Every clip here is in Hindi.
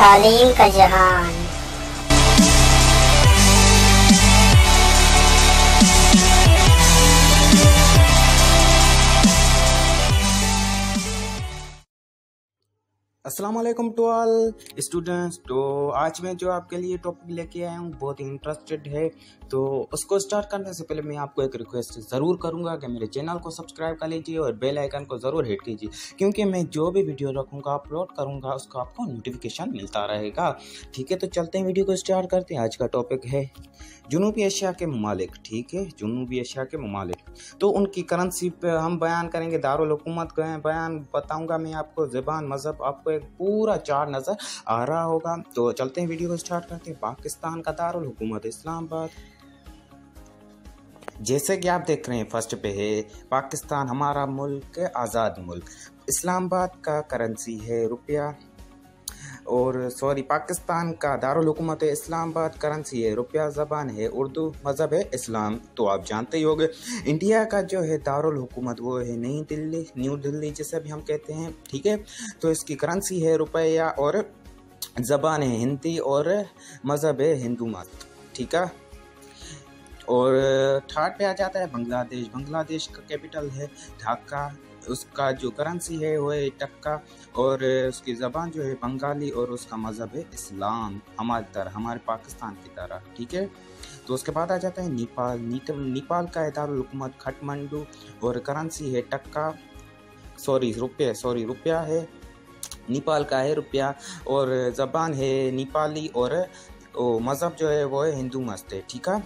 तालीम का जहान। अस्सलाम वालेकुम टू ऑल स्टूडेंट्स। तो आज मैं जो आपके लिए टॉपिक लेके आया हूँ बहुत ही इंटरेस्टेड है। तो उसको स्टार्ट करने से पहले मैं आपको एक रिक्वेस्ट ज़रूर करूँगा कि मेरे चैनल को सब्सक्राइब कर लीजिए और बेल आइकन को ज़रूर हिट कीजिए, क्योंकि मैं जो भी वीडियो रखूँगा अपलोड करूँगा उसका आपको नोटिफिकेशन मिलता रहेगा। ठीक है, तो चलते हैं, वीडियो को स्टार्ट करते हैं। आज का टॉपिक है जनूबी एशिया के ममालिक। ठीक है, जनूबी एशिया के ममालिक, तो उनकी करेंसी पे हम बयान करेंगे। दारुल हुकूमत का बयान बताऊंगा मैं आपको, ज़बान, मज़हब, आपको एक पूरा चार्ट नज़र आ रहा होगा। तो चलते हैं, वीडियो को स्टार्ट करते हैं। पाकिस्तान का दारुल हुकूमत इस्लामाबाद। जैसे कि आप देख रहे हैं, फर्स्ट पे है पाकिस्तान, हमारा मुल्क, आज़ाद मुल्क। इस्लामाबाद का करेंसी है रुपया, और पाकिस्तान का दारुल हुकूमत है इस्लामाबाद, करेंसी है रुपया, ज़बान है उर्दू, मज़हब है इस्लाम। तो आप जानते ही होंगे। इंडिया का जो है दारुल हुकूमत वो है नई दिल्ली, न्यू दिल्ली जिसे भी हम कहते हैं। ठीक है, तो इसकी करेंसी है रुपया और ज़बान है हिंदी और मज़हब है हिंदू मत। ठीक है, और थर्ड पे आ जाता है बांग्लादेश। बांग्लादेश का कैपिटल है ढाका, उसका जो करेंसी है वो है टक्का, और उसकी ज़बान जो है बंगाली, और उसका मज़हब है इस्लाम, हमारी तरह, हमारे पाकिस्तान की तरह। ठीक है, तो उसके बाद आ जाता है नेपाल। नेपाल का है दारुल हुकूमत काठमांडू, और करेंसी है टक्का, रुपया है, नेपाल का है रुपया, और ज़बान है नेपाली, और मज़हब जो है वो है हिंदू मस्त है। ठीक है,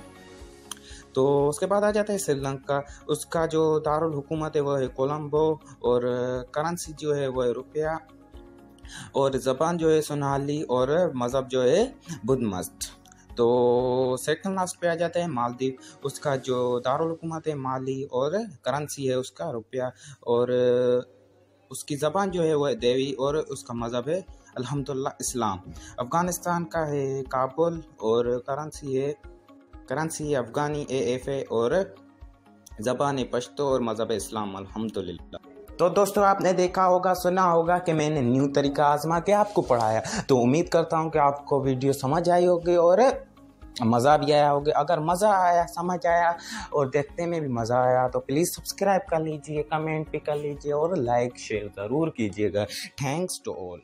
तो उसके बाद आ जाता है श्रीलंका। उसका जो दारुल हुकूमत है वो है कोलंबो, और करेंसी जो है वो है रुपया, और ज़बान जो है सोनाली, और मज़हब जो है बुद्ध मस्त। तो सेकंड लास्ट पे आ जाता है मालदीव। उसका जो दारुल हुकूमत है माली, और करेंसी है उसका रुपया, और उसकी ज़बान जो है वो है देवी, और उसका मज़हब है अल्हम्दुलिल्लाह इस्लाम। अफ़गानिस्तान का है काबुल, और करेंसी है अफ़गानी AFA, और ज़बान है पश्तो, और मज़हब इस्लाम अल्हम्दुलिल्लाह। तो दोस्तों, आपने देखा होगा, सुना होगा कि मैंने न्यू तरीका आजमा के आपको पढ़ाया। तो उम्मीद करता हूँ कि आपको वीडियो समझ आई होगी और मज़ा भी आया होगा। अगर मज़ा आया, समझ आया और देखने में भी मज़ा आया तो प्लीज़ सब्सक्राइब कर लीजिए, कमेंट भी कर लीजिए और लाइक शेयर ज़रूर कीजिएगा। Thanks to all.